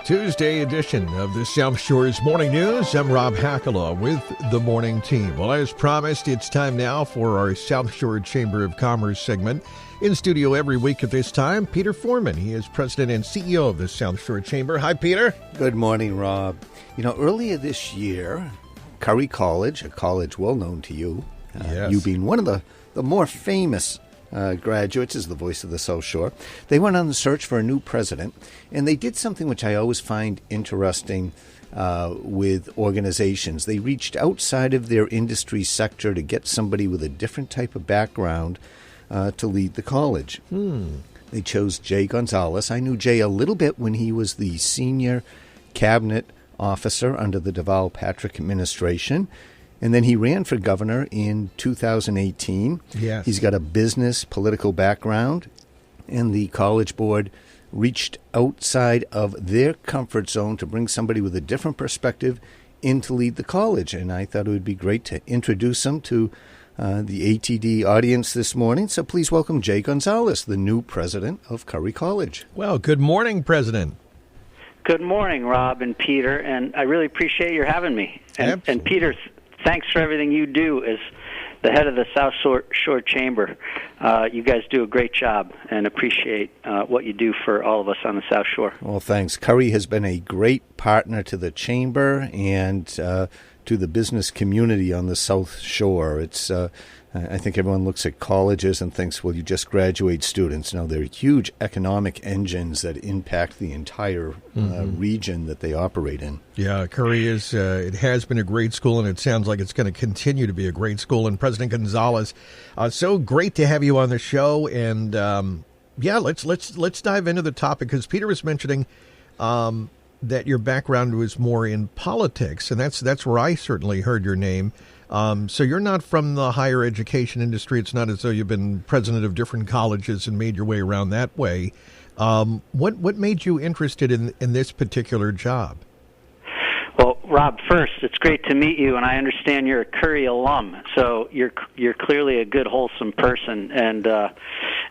Tuesday edition of the South Shore's Morning News. I'm Rob Hakala with the morning team. Well, as promised, it's time now for our South Shore Chamber of Commerce segment. In studio every week at this time, Peter Forman. He is president and CEO of the South Shore Chamber. Hi, Peter. Good morning, Rob. You know, earlier this year, Curry College, a college well known to you, yes. you being one of the more famous graduates as the voice of the South Shore, they went on the search for a new president, and they did something which I always find interesting with organizations. They reached outside of their industry sector to get somebody with a different type of background to lead the college. They chose Jay Gonzalez. I knew Jay a little bit when he was the senior cabinet officer under the Deval Patrick administration. And then he ran for governor in 2018. Yes. He's got a business, political background, and the College Board reached outside of their comfort zone to bring somebody with a different perspective in to lead the college. And I thought it would be great to introduce him to the ATD audience this morning. So please welcome Jay Gonzalez, the new president of Curry College. Well, good morning, President. Good morning, Rob and Peter, and I really appreciate your having me. And Peter, thanks for everything you do as the head of the South Shore Chamber. You guys do a great job and appreciate what you do for all of us on the South Shore. Well, thanks. Curry has been a great partner to the Chamber and to the business community on the South Shore. It's I think everyone looks at colleges and thinks, well, you just graduate students. No, they're huge economic engines that impact the entire region that they operate in. Yeah, Curry is. It has been a great school, and it sounds like it's going to continue to be a great school. And President Gonzalez, so great to have you on the show. And let's dive into the topic, because Peter was mentioning that your background was more in politics, and that's where I certainly heard your name. So you're not from the higher education industry. It's not as though you've been president of different colleges and made your way around that way. What made you interested in this particular job? Well, Rob, first, it's great to meet you, and I understand you're a Curry alum, so you're clearly a good, wholesome person, and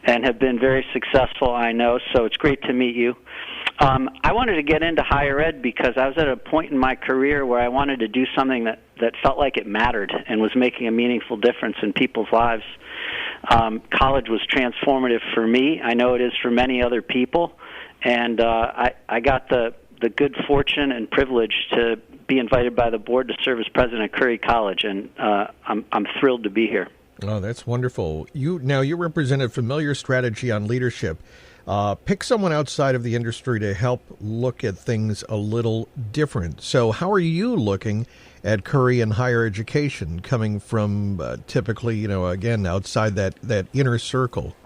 have been very successful, I know. So it's great to meet you. I wanted to get into higher ed because I was at a point in my career where I wanted to do something that felt like it mattered and was making a meaningful difference in people's lives. College was transformative for me. I know it is for many other people. And I got the good fortune and privilege to be invited by the board to serve as president of Curry College, and I'm thrilled to be here. Oh, that's wonderful. You represent a familiar strategy on leadership. Pick someone outside of the industry to help look at things a little different. So how are you looking at Curry and higher education, coming from typically, again, outside that inner circle?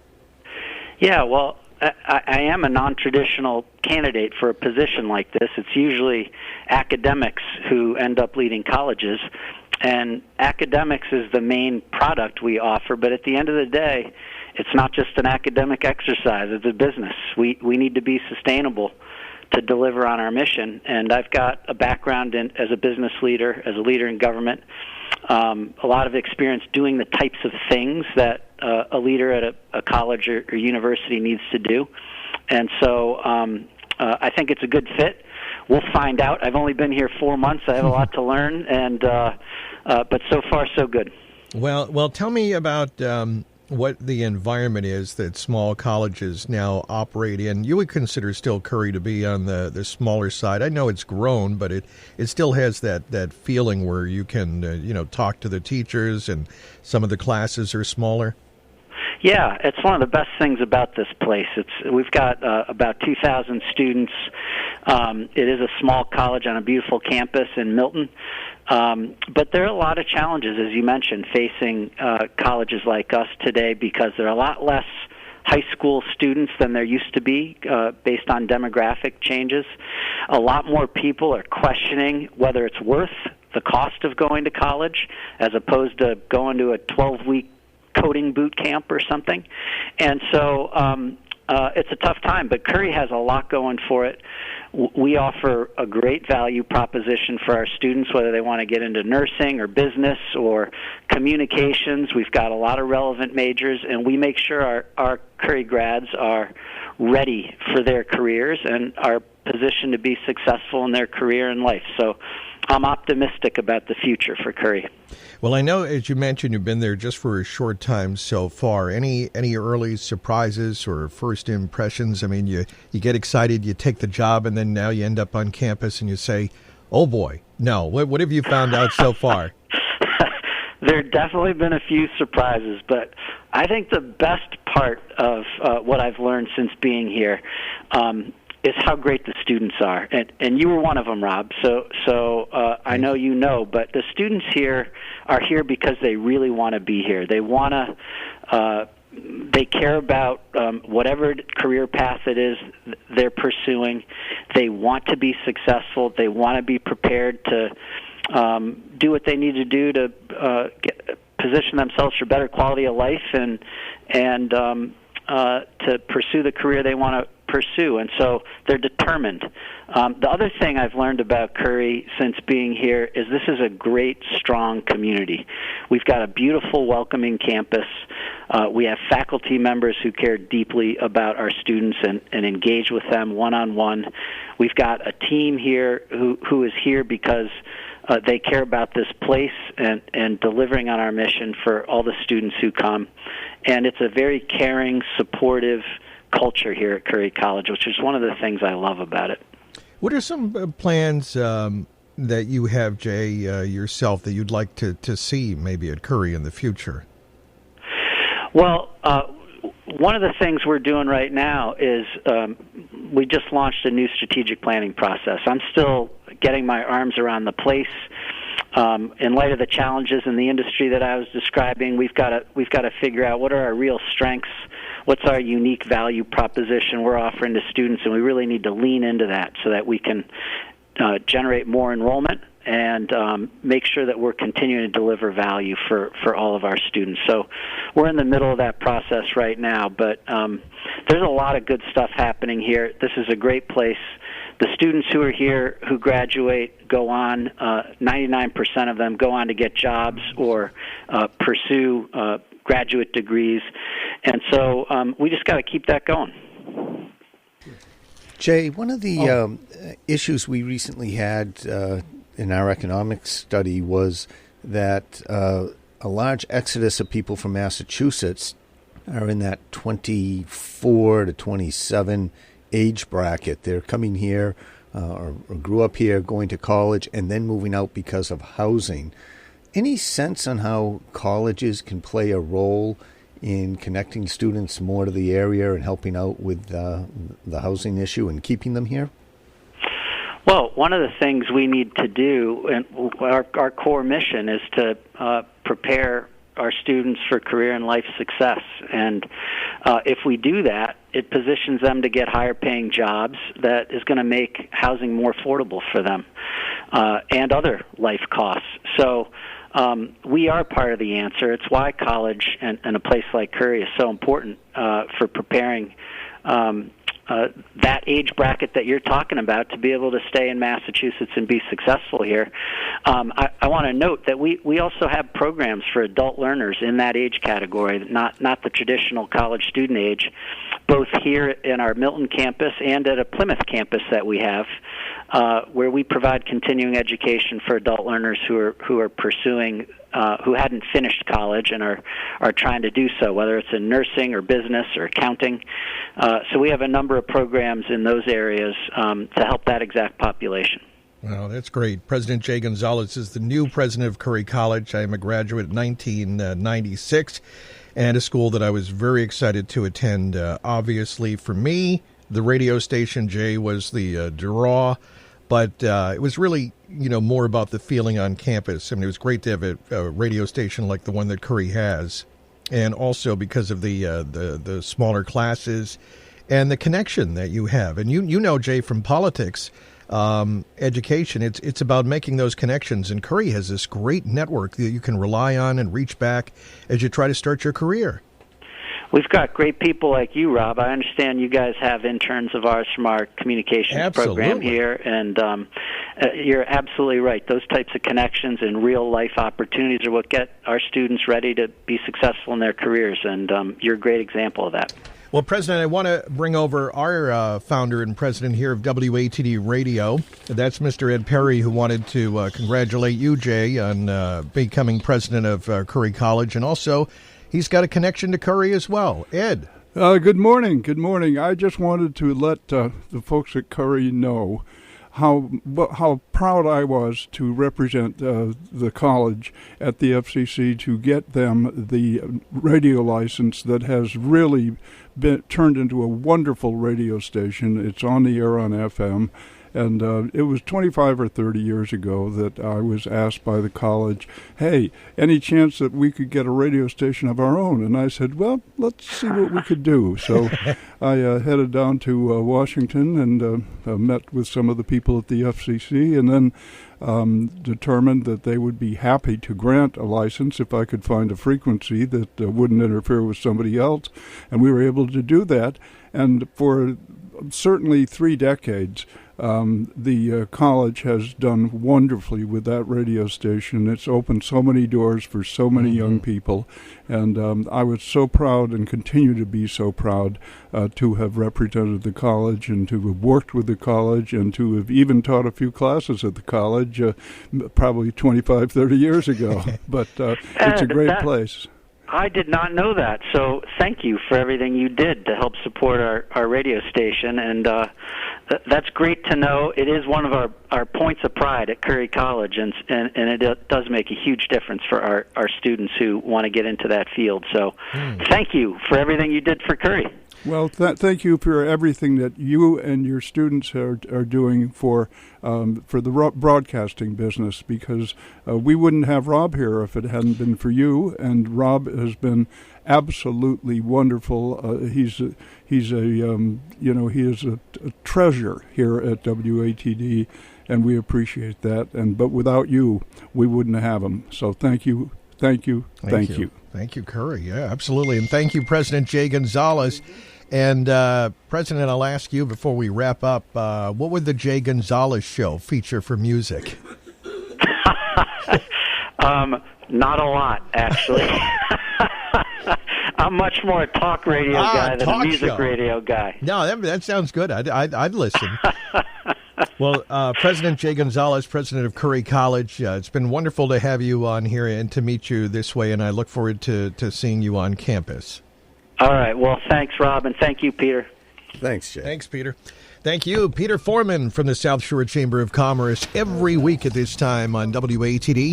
Yeah, well, I am a non-traditional candidate for a position like this. It's usually academics who end up leading colleges, and academics is the main product we offer, but at the end of the day, it's not just an academic exercise, it's a business. We need to be sustainable to deliver on our mission, and I've got a background as a business leader, as a leader in government, a lot of experience doing the types of things that a leader at a college or university needs to do. And so I think it's a good fit. We'll find out. I've only been here 4 months. I have a lot to learn, and but so far so good. Well, tell me about what the environment is that small colleges now operate in. You would consider still Curry to be on the smaller side. I know it's grown, but it still has that feeling where you can talk to the teachers, and some of the classes are smaller. Yeah, it's one of the best things about this place. We've got about 2,000 students. It is a small college on a beautiful campus in Milton. But there are a lot of challenges, as you mentioned, facing colleges like us today, because there are a lot less high school students than there used to be based on demographic changes. A lot more people are questioning whether it's worth the cost of going to college as opposed to going to a 12-week coding boot camp or something. And so it's a tough time, but Curry has a lot going for it. We offer a great value proposition for our students, whether they want to get into nursing or business or communications. We've got a lot of relevant majors, and we make sure our Curry grads are ready for their careers, and our positioned to be successful in their career and life. So I'm optimistic about the future for Curry. Well, I know, as you mentioned, you've been there just for a short time so far. Any early surprises or first impressions? I mean, you get excited, you take the job, and then now you end up on campus and you say, oh, boy, no. What have you found out so far? There have definitely been a few surprises, but I think the best part of what I've learned since being here is how great the students are, and you were one of them, Rob. So I know you know, but the students here are here because they really want to be here. They want to. They care about whatever career path it is they're pursuing. They want to be successful. They want to be prepared to do what they need to do to position themselves for better quality of life and to pursue the career they want to pursue, and so they're determined. The other thing I've learned about Curry since being here is this is a great, strong community. We've got a beautiful, welcoming campus. We have faculty members who care deeply about our students and engage with them one-on-one. We've got a team here who is here because they care about this place and delivering on our mission for all the students who come. And it's a very caring, supportive culture here at Curry College, which is one of the things I love about it. What are some plans that you have, Jay, yourself, that you'd like to see maybe at Curry in the future? Well, one of the things we're doing right now is we just launched a new strategic planning process. I'm still getting my arms around the place. In light of the challenges in the industry that I was describing, we've got to figure out what are our real strengths, what's our unique value proposition we're offering to students, and we really need to lean into that so that we can generate more enrollment and make sure that we're continuing to deliver value for all of our students. So we're in the middle of that process right now, but there's a lot of good stuff happening here. This is a great place. The students who are here who graduate go on, 99% of them go on to get jobs or pursue graduate degrees. And so we just got to keep that going. Jay, one of the issues we recently had in our economics study was that a large exodus of people from Massachusetts are in that 24 to 27 age bracket. They're coming here or grew up here, going to college, and then moving out because of housing. Any sense on how colleges can play a role in connecting students more to the area and helping out with the housing issue and keeping them here? Well, one of the things we need to do, and our core mission is to prepare our students for career and life success. And if we do that, it positions them to get higher paying jobs that is going to make housing more affordable for them and other life costs. So we are part of the answer. It's why college and a place like Curry is so important for preparing that age bracket that you're talking about to be able to stay in Massachusetts and be successful here. I want to note that we also have programs for adult learners in that age category, not the traditional college student age, both here in our Milton campus and at a Plymouth campus that we have, where we provide continuing education for adult learners who are pursuing who hadn't finished college and are trying to do so, whether it's in nursing or business or accounting. So we have a number of programs in those areas to help that exact population. Well, that's great. President Jay Gonzalez is the new president of Curry College. I am a graduate in 1996 and a school that I was very excited to attend. Obviously, for me, the radio station, Jay, was the draw. But it was really, more about the feeling on campus. I mean, it was great to have a radio station like the one that Curry has, and also because of the smaller classes and the connection that you have. And you know, Jay, from politics, education, it's about making those connections. And Curry has this great network that you can rely on and reach back as you try to start your career. We've got great people like you, Rob. I understand you guys have interns of ours from our communications program here, and you're absolutely right. Those types of connections and real-life opportunities are what get our students ready to be successful in their careers, and you're a great example of that. Well, President, I want to bring over our founder and president here of WATD Radio. That's Mr. Ed Perry, who wanted to congratulate you, Jay, on becoming president of Curry College. And also, he's got a connection to Curry as well. Ed. Good morning. Good morning. I just wanted to let the folks at Curry know how proud I was to represent the college at the FCC to get them the radio license that has really been turned into a wonderful radio station. It's on the air on FM. And it was 25 or 30 years ago that I was asked by the college, hey, any chance that we could get a radio station of our own? And I said, well, let's see what we could do. So I headed down to Washington and met with some of the people at the FCC, and then determined that they would be happy to grant a license if I could find a frequency that wouldn't interfere with somebody else. And we were able to do that. And for certainly 3 decades, the college has done wonderfully with that radio station. It's opened so many doors for so many young people, and I was so proud and continue to be so proud to have represented the college and to have worked with the college and to have even taught a few classes at the college probably 25, 30 years ago. But it's a great place. I did not know that, so thank you for everything you did to help support our radio station, and that's great to know. It is one of our points of pride at Curry College, and it does make a huge difference for our students who want to get into that field. So thank you for everything you did for Curry. Well, thank you for everything that you and your students are doing for the broadcasting business, because we wouldn't have Rob here if it hadn't been for you. And Rob has been absolutely wonderful. He is a treasure here at WATD, and we appreciate that. But without you, we wouldn't have him. So thank you, thank you, thank you. Thank you, Curry. Yeah, absolutely. And thank you, President Jay Gonzalez. And, President, I'll ask you before we wrap up, what would the Jay Gonzalez show feature for music? Not a lot, actually. I'm much more a talk radio guy than a music radio guy. No, that sounds good. I'd listen. Well, President Jay Gonzalez, president of Curry College, it's been wonderful to have you on here and to meet you this way, and I look forward to seeing you on campus. All right. Well, thanks, Rob, and thank you, Peter. Thanks, Jay. Thanks, Peter. Thank you, Peter Forman from the South Shore Chamber of Commerce, every week at this time on WATD.